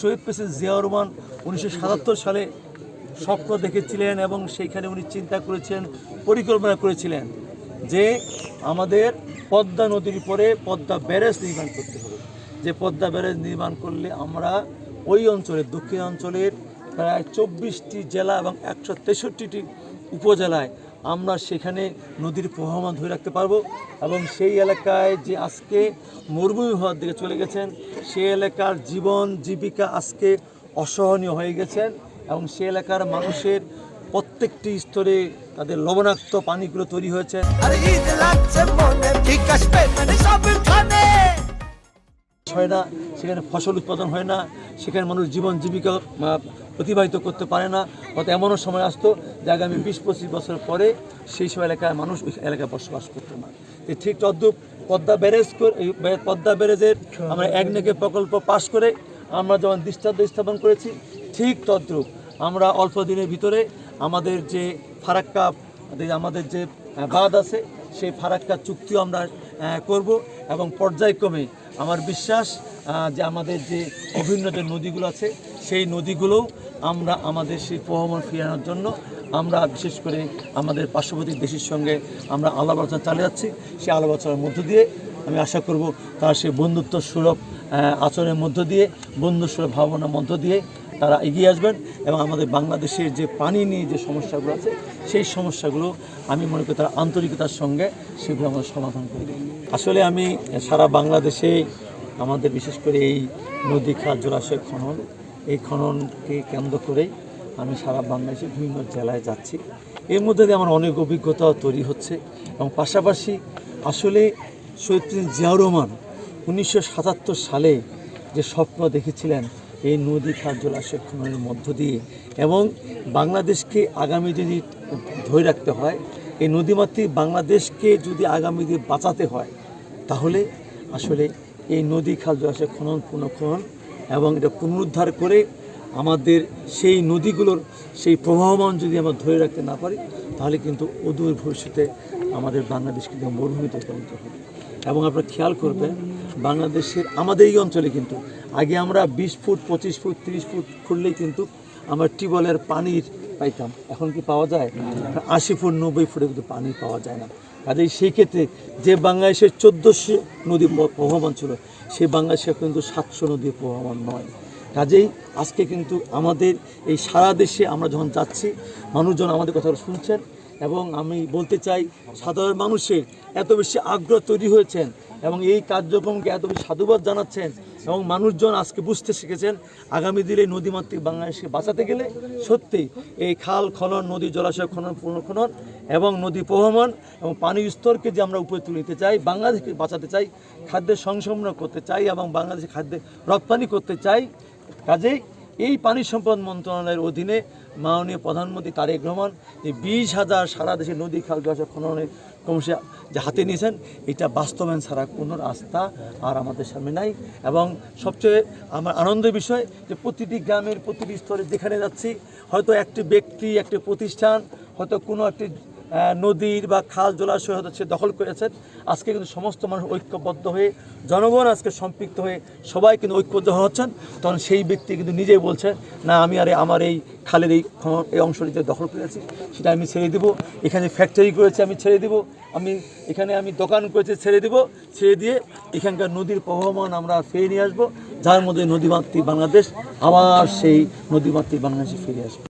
শহীদ president Ziaur Rahman 1977 সালে স্বপ্ন দেখেছিলেন এবং সেইখানে উনি চিন্তা করেছেন, পরিকল্পনা করেছিলেন যে আমাদের পদ্মা নদীর উপরে পদ্মা ব্যারেজ নির্মাণ করতে হবে। যে পদ্মা ব্যারেজ নির্মাণ করলে আমরা ওই অঞ্চলের দক্ষিণ অঞ্চলের প্রায় 24টি জেলা এবং 163টি উপজেলায় আমরা সেখানে নদীর প্রবাহমান ধরে রাখতে পারবো এবং সেই এলাকায় যে আজকে মরুভূমি হওয়ার দিকে চলে গেছেন, সেই এলাকার জীবন জীবিকা আজকে অসহনীয় হয়ে গেছেন এবং সেই এলাকার মানুষের প্রত্যেকটি স্তরে তাদের লবণাক্ত পানিগুলো তৈরি হয়েছে। হয় না, সেখানে ফসল উৎপাদন হয় না, সেখানে মানুষ জীবন জীবিকা অতিবাহিত করতে পারে না। হয়তো এমনও সময় আসতো যে আগামী 20-25 বছর পরে সেই সব এলাকায় মানুষ ওই এলাকায় বসবাস করতো না। ঠিক তদ্রুপ পদ্মা ব্যারেজের আমরা একনেকে প্রকল্প পাশ করে আমরা যেমন দৃষ্টান্ত স্থাপন করেছি, ঠিক তদ্রুপ আমরা অল্প দিনের ভিতরে আমাদের যে ফারাক্কা আমাদের যে বাঁধ আছে সেই ফারাক্কা চুক্তিও আমরা করব এবং পর্যায়ক্রমে আমার বিশ্বাস যে আমাদের যে বিভিন্ন যে নদীগুলো আছে সেই নদীগুলোও আমরা আমাদের সেই প্রবাহমান ফিরানোর জন্য আমরা বিশেষ করে আমাদের পার্শ্ববর্তী দেশের সঙ্গে আমরা আলাপ আলোচনা চালিয়ে যাচ্ছি। সেই আলাপ আলোচনার মধ্য দিয়ে আমি আশা করব তারা সেই বন্ধুত্ব সুলভ আচরণের মধ্য দিয়ে, বন্ধুসুলভ ভাবনার মধ্য দিয়ে তারা এগিয়ে আসবেন এবং আমাদের বাংলাদেশের যে পানি নিয়ে যে সমস্যাগুলো আছে সেই সমস্যাগুলো আমি মনে করি তারা আন্তরিকতার সঙ্গে সেগুলো আমরা সমাধান করে দেব। আসলে আমি সারা বাংলাদেশে আমাদের বিশেষ করে এই নদী খাল জলাশয় খনন, এই খননকে কেন্দ্র করেই আমি সারা বাংলাদেশের বিভিন্ন জেলায় যাচ্ছি। এর মধ্যে দিয়ে আমার অনেক অভিজ্ঞতা তৈরি হচ্ছে এবং পাশাপাশি আসলে শহীদ প্রেসিডেন্ট জিয়াউর রহমান 1977 সালে যে স্বপ্ন দেখেছিলেন এই নদী খাল জলাশয় খননের মধ্য দিয়ে এবং বাংলাদেশকে আগামী দিনে ধরে রাখতে হয়, এই নদীমাতৃক বাংলাদেশকে যদি আগামী দিনে বাঁচাতে হয় তাহলে আসলে এই নদী খাল জলাশয় খনন পুনঃখনন এবং এটা পুনরুদ্ধার করে আমাদের সেই নদীগুলোর সেই প্রবাহমান যদি আমরা ধরে রাখতে না পারি তাহলে কিন্তু অদূর ভবিষ্যতে আমাদের বাংলাদেশ কিন্তু মরুভূমিতে পরিণত হবে। এবং আপনারা খেয়াল করবেন বাংলাদেশের আমাদের এই অঞ্চলে কিন্তু আগে আমরা 20 ফুট 25 ফুট 30 ফুট খুললেই কিন্তু আমরা টিউবওয়েলের পানির পাইতাম, এখন কি পাওয়া যায়? 80 ফুট 90 ফুটে কিন্তু পানি পাওয়া যায় না। কাজেই সেই ক্ষেত্রে যে বাংলাদেশের 1400 নদী প্রবাহমান ছিল সেই বাংলাদেশে কিন্তু 700 নদী প্রবাহমান নয়। কাজেই আজকে কিন্তু আমাদের এই সারা দেশে আমরা যখন যাচ্ছি মানুষজন আমাদের কথা শুনছেন এবং আমি বলতে চাই সাধারণ মানুষের এত বেশি আগ্রহ তৈরি হয়েছেন এবং এই কার্যক্রমকে এত বেশি সাধুবাদ জানাচ্ছেন এবং মানুষজন আজকে বুঝতে শিখেছেন আগামী দিনে নদীমাতৃক বাংলাদেশকে বাঁচাতে গেলে সত্যি এই খাল খনন, নদী জলাশয় খনন পুনঃখনন এবং নদী প্রবাহমান এবং পানির স্তরকে যে আমরা উপরে তুলে নিতে চাই, বাংলাদেশকে বাঁচাতে চাই, খাদ্যের সংরক্ষণ করতে চাই এবং বাংলাদেশে খাদ্যে রপ্তানি করতে চাই। কাজেই এই পানি সম্পদ মন্ত্রণালয়ের অধীনে মাননীয় প্রধানমন্ত্রী তারেক রহমান এই 20,000 সারা দেশে নদী খাল জলাশয় খননের কর্মসূচি যে হাতে নিয়েছেন, এটা বাস্তবায়ন ছাড়া কোনো রাস্তা আর আমাদের সামনে নাই। এবং সবচেয়ে আমার আনন্দের বিষয় যে প্রতিটি গ্রামের প্রতিটি স্তরে যেখানে যাচ্ছি হয়তো একটি ব্যক্তি একটি প্রতিষ্ঠান হয়তো কোনো একটি নদীর বা খাল জলাশয় হয়তো সে দখল করেছেন, আজকে কিন্তু সমস্ত মানুষ ঐক্যবদ্ধ হয়ে জনগণ আজকে সম্পৃক্ত হয়ে সবাই কিন্তু ঐক্যবদ্ধ হচ্ছেন, তখন সেই ব্যক্তি কিন্তু নিজেই বলছেন না আমি আমার এই খালের এই অংশটি যে দখল করেছি সেটা আমি ছেড়ে দেবো, এখানে ফ্যাক্টরি করেছি আমি ছেড়ে দেবো, এখানে আমি দোকান করেছি ছেড়ে দেবো, ছেড়ে দিয়ে এখানকার নদীর প্রবাহমান আমরা ফিরে নিয়ে আসবো, যার মধ্যে নদীমাতৃক বাংলাদেশ আবার সেই নদীমাতৃক বাংলাদেশে ফিরে আসবে।